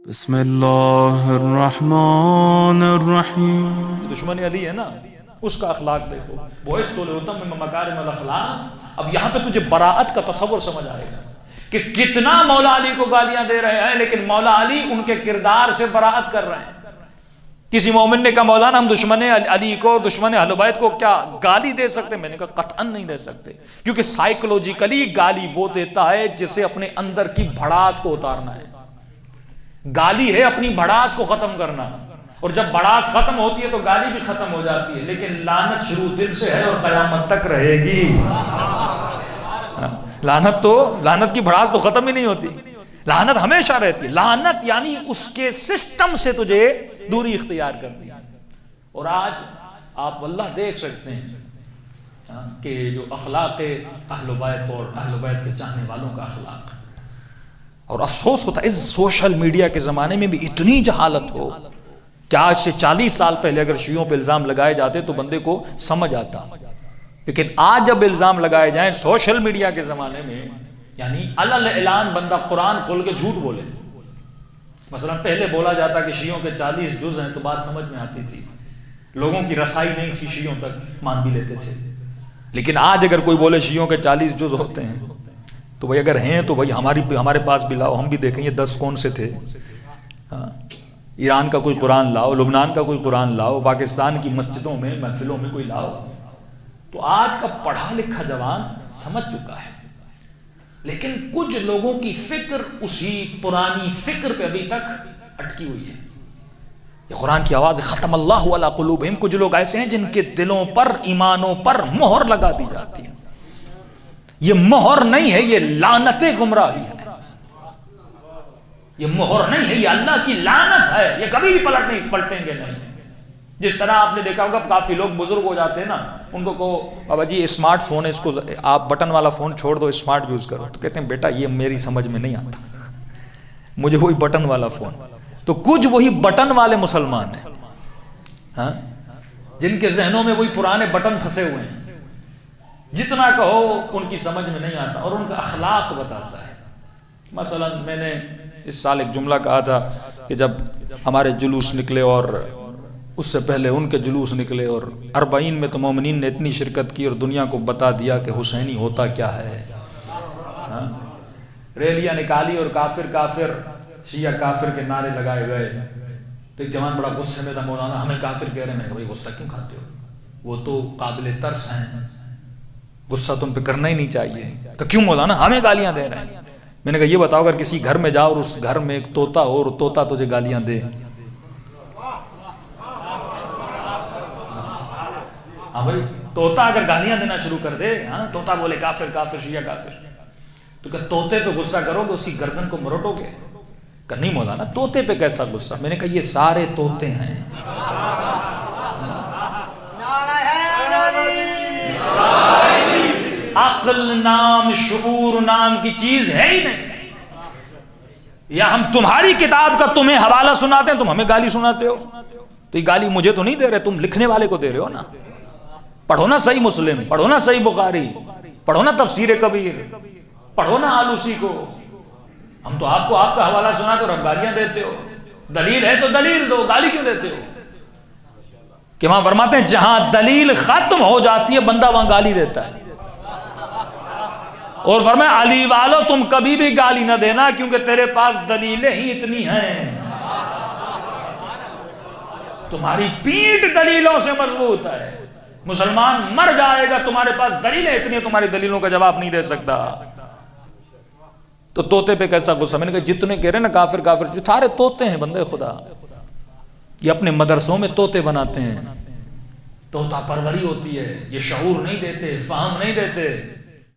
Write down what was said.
بسم اللہ الرحمن الرحیم. دشمن علی ہے نا، اس کا اخلاق دیکھو. بعثت لأتمم مکارم الاخلاق. اب یہاں پہ تجھے براءت کا تصور سمجھ آئے گا کہ کتنا مولا علی کو گالیاں دے رہے ہیں، لیکن مولا علی ان کے کردار سے براءت کر رہے ہیں. کسی مومن نے کہا مولانا ہم دشمن علی کو، دشمن اہل بیت کو کیا گالی دے سکتے؟ میں نے کہا قطعاً نہیں دے سکتے، کیونکہ سائیکولوجیکلی گالی وہ دیتا ہے جسے اپنے اندر کی بھڑاس کو اتارنا ہے. گالی ہے اپنی بھڑاس کو ختم کرنا، اور جب بھڑاس ختم ہوتی ہے تو گالی بھی ختم ہو جاتی ہے. لیکن لعنت شروع دل سے ہے اور قیامت تک رہے گی. لعنت کی بھڑاس تو ختم ہی نہیں ہوتی، لعنت ہمیشہ رہتی ہے. لعنت یعنی اس کے سسٹم سے تجھے دوری اختیار کرنی. اور آج آپ واللہ دیکھ سکتے ہیں کہ جو اخلاق اہل بیت اور اہل بیت کے چاہنے والوں کا اخلاق، اور افسوس ہوتا ہے اس سوشل میڈیا کے زمانے میں بھی اتنی جہالت ہو کہ آج سے 40 سال پہلے اگر شیعوں پہ الزام لگائے جاتے تو بندے کو سمجھ آتا، لیکن آج جب الزام لگائے جائیں سوشل میڈیا کے زمانے میں، یعنی علل اعلان بندہ قرآن کھول کے جھوٹ بولے. مثلا پہلے بولا جاتا کہ شیعوں کے 40 جز ہیں تو بات سمجھ میں آتی تھی، لوگوں کی رسائی نہیں تھی، شیعوں تک مان بھی لیتے تھے. لیکن آج اگر کوئی بولے شیعوں کے 40 جز ہوتے ہیں تو بھائی اگر ہیں تو بھائی ہمارے پاس بھی لاؤ، ہم بھی دیکھیں یہ 10 کون سے تھے. ایران کا کوئی قرآن لاؤ، لبنان کا کوئی قرآن لاؤ، پاکستان کی مسجدوں میں محفلوں میں کوئی لاؤ. تو آج کا پڑھا لکھا جوان سمجھ چکا ہے، لیکن کچھ لوگوں کی فکر اسی پرانی فکر پہ ابھی تک اٹکی ہوئی ہے. یہ قرآن کی آواز ہے، ختم اللہ علی قلوبہم. کچھ لوگ ایسے ہیں جن کے دلوں پر، ایمانوں پر مہر لگا دی جاتی ہے. یہ مہر نہیں ہے، یہ لعنت گمراہی ہے. یہ مہر نہیں ہے، یہ اللہ کی لعنت ہے. یہ کبھی بھی پلٹیں گے نہیں. جس طرح آپ نے دیکھا ہوگا کافی لوگ بزرگ ہو جاتے ہیں نا، ان کو کہو بابا جی اسمارٹ فون ہے، اس کو آپ بٹن والا فون چھوڑ دو، اسمارٹ یوز کرو، تو کہتے ہیں بیٹا یہ میری سمجھ میں نہیں آتا، مجھے وہی بٹن والا فون. تو کچھ وہی بٹن والے مسلمان ہیں جن کے ذہنوں میں وہی پرانے بٹن پھنسے ہوئے ہیں. جتنا کہو ان کی سمجھ میں نہیں آتا، اور ان کا اخلاق بتاتا ہے. مثلا میں نے اس سال ایک جملہ کہا تھا کہ جب ہمارے جلوس نکلے اور اس سے پہلے ان کے جلوس نکلے، اور 40 میں تو مومنین نے اتنی شرکت کی اور دنیا کو بتا دیا کہ حسینی ہوتا کیا ہے. ریلیاں نکالی اور کافر کافر، شیعہ کافر کے نعرے لگائے گئے. تو ایک جوان بڑا غصے میں تھا، مولانا ہمیں کافر کہہ رہے ہیں. میں نے کہا بھائی غصہ کیوں کھاتے ہو، وہ تو قابل ترس ہیں، غصہ تم پہ کرنا ہی نہیں چاہیے. کہ کیوں مولانا ہمیں گالیاں دے رہے ہیں؟ میں نے کہا یہ بتاؤ اگر کسی گھر میں جاؤ اور اس گھر میں ایک طوطا ہو اور طوطا تجھے گالیاں دے، ہاں بھائی طوطا اگر گالیاں دینا شروع کر دے، طوطا بولے کافر کافر شیعہ کافر، تو کہ طوطے پہ غصہ کرو گے، اس کی گردن کو مروٹو گے؟ کہ نہیں مولانا طوطے پہ کیسا غصہ؟ میں نے کہا یہ سارے طوطے ہیں. عقل نام، شعور نام کی چیز ہے ہی نہیں. یا ہم تمہاری کتاب کا تمہیں حوالہ سناتے ہیں، تم ہمیں گالی سناتے ہو. تو یہ گالی مجھے تو نہیں دے رہے، تم لکھنے والے کو دے رہے ہو نا. پڑھو نا صحیح مسلم، پڑھو نا صحیح بخاری، پڑھو نا تفسیر کبیر، پڑھو نا آلوسی کو. ہم تو آپ کو آپ کا حوالہ سناتے اور آپ گالیاں دیتے ہو. دلیل ہے تو دلیل دو، گالی کیوں دیتے ہو؟ کہ وہاں فرماتے ہیں جہاں دلیل ختم ہو جاتی ہے بندہ وہاں گالی دیتا ہے. اور فرمایا علی والو تم کبھی بھی گالی نہ دینا، کیونکہ تیرے پاس دلیلیں ہی اتنی ہیں، تمہاری پیٹھ دلیلوں سے مضبوط ہے. مسلمان مر جائے گا، تمہارے پاس دلیلیں اتنی ہیں، تمہاری دلیلوں کا جواب نہیں دے سکتا. تو طوطے پہ کیسا غصہ؟ میں نے کہا جتنے کہہ رہے ہیں نا کافر کافر، جو سارے طوطے ہیں بندے خدا. یہ اپنے مدرسوں میں طوطے بناتے ہیں، طوطا پروری ہوتی ہے. یہ شعور نہیں دیتے، فہم نہیں دیتے.